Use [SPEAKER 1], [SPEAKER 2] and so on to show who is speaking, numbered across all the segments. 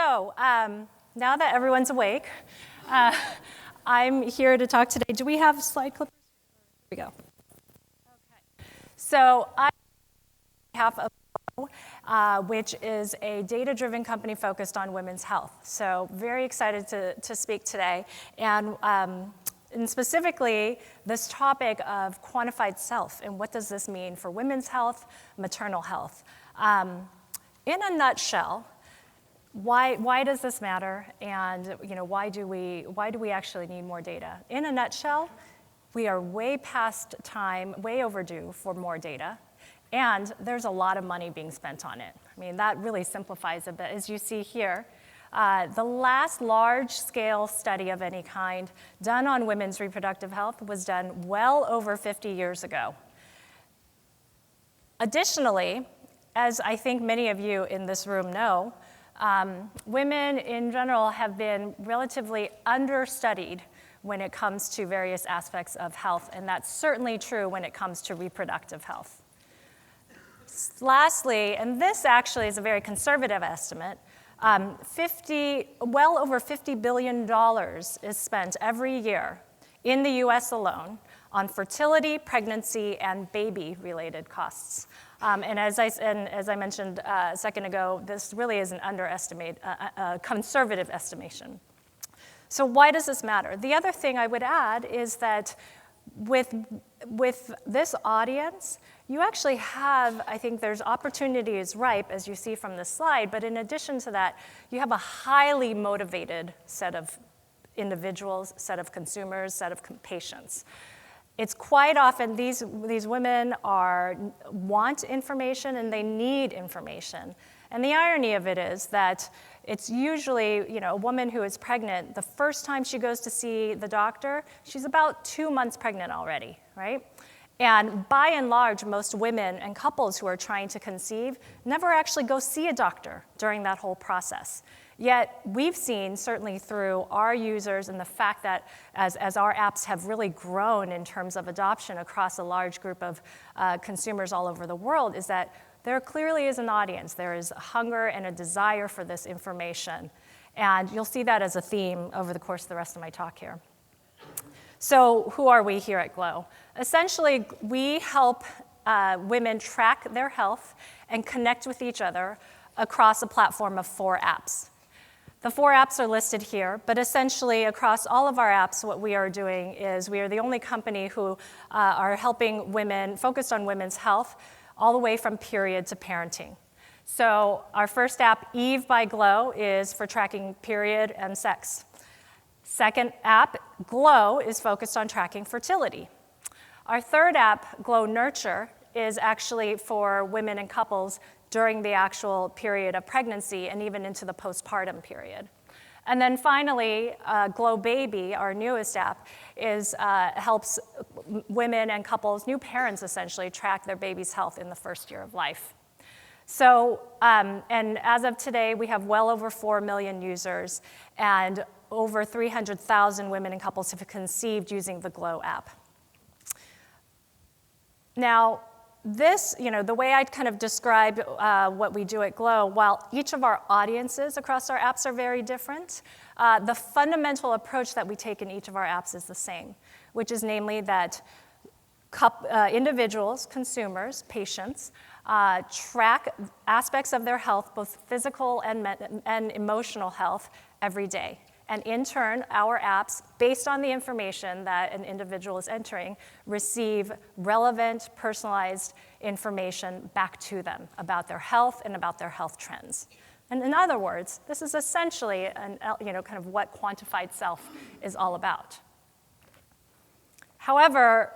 [SPEAKER 1] Now that everyone's awake, I'm here to talk today. Do we have slide clippers? Here we go. Okay. So I have a which is a data-driven company focused on women's health. So very excited to speak today. And specifically, this topic of quantified self, and what does this mean for women's health, maternal health. In a nutshell, why does this matter, and why do we actually need more data? In a nutshell, we are way past time, way overdue for more data, and there's a lot of money being spent on it. I mean, that really simplifies a bit. As you see here, the last large-scale study of any kind done on women's reproductive health was done well over 50 years ago. Additionally, as I think many of you in this room know, women in general have been relatively understudied when it comes to various aspects of health, and that's certainly true when it comes to reproductive health. Lastly, and this actually is a very conservative estimate, well over $50 billion is spent every year in the US alone on fertility, pregnancy, and baby-related costs. And as I mentioned a second ago, this really is an a conservative estimation. So why does this matter? The other thing I would add is that with this audience, you actually have, I think there's opportunities ripe, as you see from this slide, but in addition to that, you have a highly motivated set of individuals, set of consumers, set of patients. It's quite often these women want information and they need information. And the irony of it is that it's usually, a woman who is pregnant, the first time she goes to see the doctor, she's about 2 months pregnant already, right? And by and large, most women and couples who are trying to conceive never actually go see a doctor during that whole process. Yet we've seen, certainly through our users and the fact that as our apps have really grown in terms of adoption across a large group of consumers all over the world, is that there clearly is an audience. There is a hunger and a desire for this information. And you'll see that as a theme over the course of the rest of my talk here. So who are we here at Glow? Essentially, we help women track their health and connect with each other across a platform of 4 apps. The 4 apps are listed here, but essentially across all of our apps, what we are doing is we are the only company who are helping women, focused on women's health, all the way from period to parenting. So our first app, Eve by Glow, is for tracking period and sex. Second app, Glow, is focused on tracking fertility. Our third app, Glow Nurture, is actually for women and couples during the actual period of pregnancy and even into the postpartum period. And then finally, Glow Baby, our newest app, helps women and couples, new parents essentially, track their baby's health in the first year of life. So, and as of today, we have well over 4 million users, and over 300,000 women and couples have conceived using the Glow app. Now, this, the way I'd kind of describe what we do at Glow, while each of our audiences across our apps are very different, the fundamental approach that we take in each of our apps is the same, which is namely that individuals, consumers, patients, track aspects of their health, both physical and emotional health, every day. And in turn, our apps, based on the information that an individual is entering, receive relevant, personalized information back to them about their health and about their health trends. And in other words, this is essentially kind of what Quantified Self is all about. However,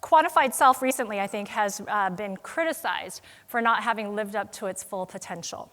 [SPEAKER 1] Quantified Self recently, I think, has been criticized for not having lived up to its full potential.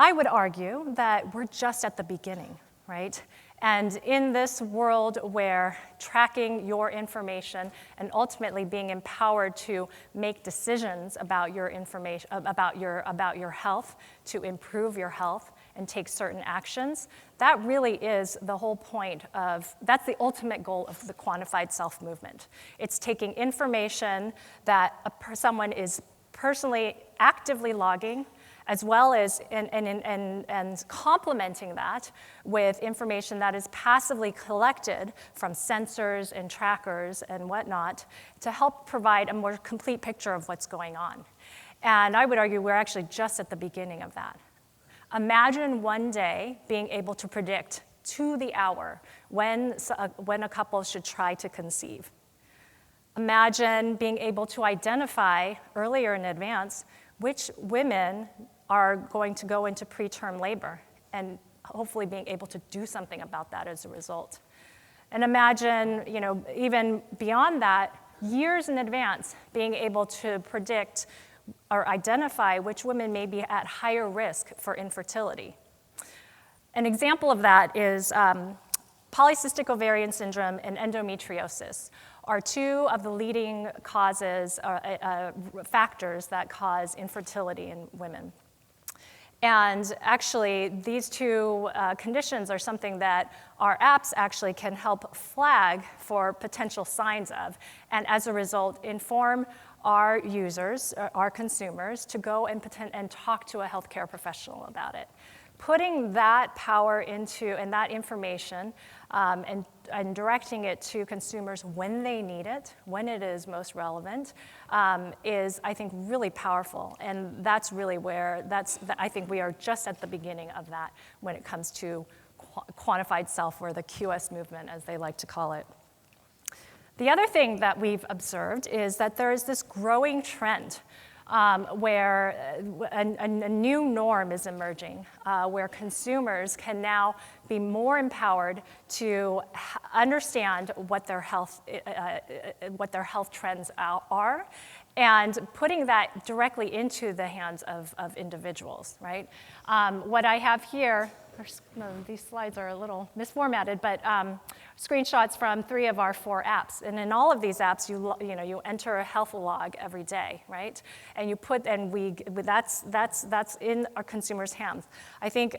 [SPEAKER 1] I would argue that we're just at the beginning, right? And in this world where tracking your information and ultimately being empowered to make decisions about your information, about your health, to improve your health and take certain actions, that really is the whole point that's the ultimate goal of the Quantified Self movement. It's taking information that someone is personally actively logging as well as and complementing that with information that is passively collected from sensors and trackers and whatnot to help provide a more complete picture of what's going on. And I would argue we're actually just at the beginning of that. Imagine one day being able to predict to the hour when a couple should try to conceive. Imagine being able to identify earlier in advance which women are going to go into preterm labor and hopefully being able to do something about that as a result. And imagine, even beyond that, years in advance, being able to predict or identify which women may be at higher risk for infertility. An example of that is polycystic ovarian syndrome and endometriosis are two of the leading causes, factors that cause infertility in women. And actually, these two conditions are something that our apps actually can help flag for potential signs of, and as a result, inform our users, our consumers, to go and talk to a healthcare professional about it. Putting that power into and that information and directing it to consumers when they need it, when it is most relevant, is, I think, really powerful. And that's really where, I think we are just at the beginning of that when it comes to quantified self, or the QS movement, as they like to call it. The other thing that we've observed is that there is this growing trend where a new norm is emerging, where consumers can now be more empowered to understand what their health trends are, and putting that directly into the hands of individuals, right? What I have here, these slides are a little misformatted, but screenshots from 3 of our 4 apps. And in all of these apps, you enter a health log every day, right? And you put, that's in our consumers' hands. I think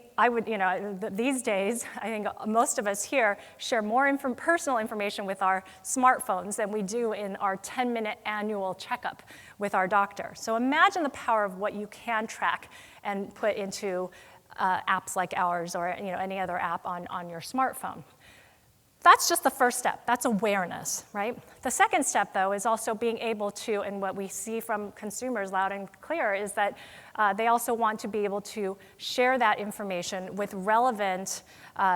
[SPEAKER 1] these days, I think most of us here share more personal information with our smartphones than we do in our 10-minute annual checkup with our doctor. So imagine the power of what you can track and put into apps like ours, or any other app on your smartphone. That's just the first step. That's awareness, right? The second step, though, is also being able to, and what we see from consumers loud and clear, is that they also want to be able to share that information with relevant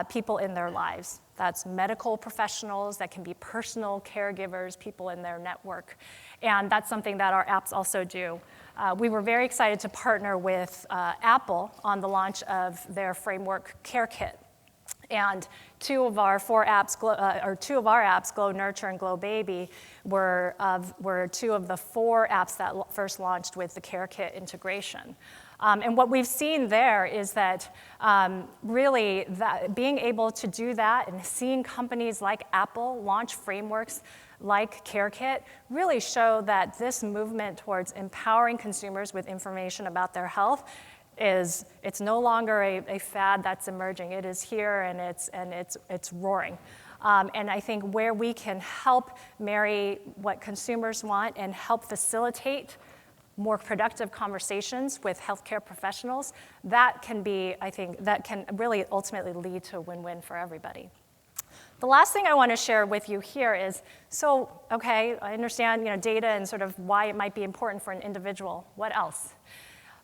[SPEAKER 1] people in their lives. That's medical professionals, that can be personal caregivers, people in their network. And that's something that our apps also do. We were very excited to partner with Apple on the launch of their framework Care Kit. And 2 of our apps, Glow Nurture and Glow Baby, were 2 of the 4 apps that first launched with the Care Kit integration. And what we've seen there is that really being able to do that and seeing companies like Apple launch frameworks like Care Kit really show that this movement towards empowering consumers with information about their health it's no longer a fad that's emerging. It is here, and it's roaring. And I think where we can help marry what consumers want and help facilitate more productive conversations with healthcare professionals, that can really ultimately lead to a win-win for everybody. The last thing I want to share with you here is, okay, I understand data and sort of why it might be important for an individual. What else?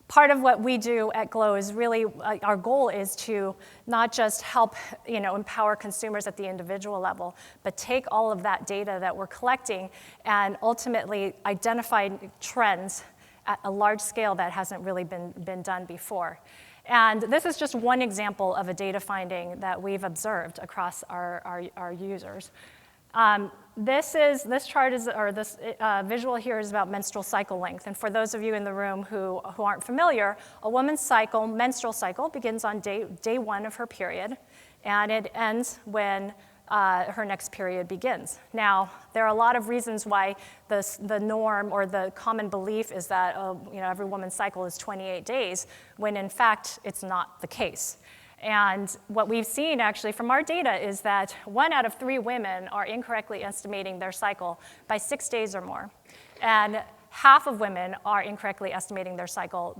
[SPEAKER 1] Part of what we do at Glow is really, our goal is to not just help empower consumers at the individual level, but take all of that data that we're collecting and ultimately identify trends at a large scale that hasn't really been done before. And this is just one example of a data finding that we've observed across our users. This visual here is about menstrual cycle length. And for those of you in the room who aren't familiar, a woman's menstrual cycle begins on day 1 of her period, and it ends when her next period begins. Now, there are a lot of reasons why the norm or the common belief is that every woman's cycle is 28 days, when in fact it's not the case. And what we've seen actually from our data is that 1 out of 3 women are incorrectly estimating their cycle by 6 days or more. And half of women are incorrectly estimating their cycle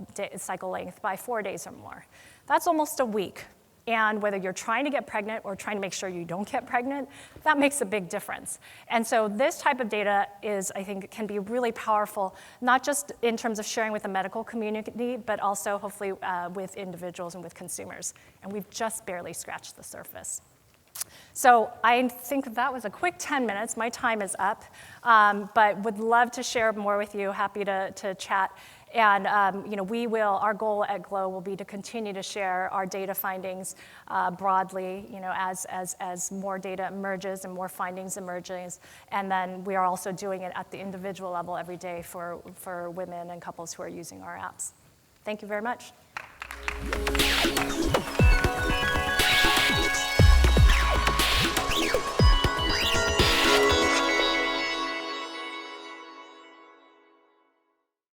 [SPEAKER 1] length by 4 days or more. That's almost a week. And whether you're trying to get pregnant or trying to make sure you don't get pregnant, that makes a big difference. And so this type of data I think, can be really powerful, not just in terms of sharing with the medical community, but also hopefully with individuals and with consumers. And we've just barely scratched the surface. So I think that was a quick 10 minutes. My time is up, but would love to share more with you, happy to chat. And our goal at GLOW will be to continue to share our data findings broadly, as more data emerges and more findings emerges. And then we are also doing it at the individual level every day for women and couples who are using our apps. Thank you very much.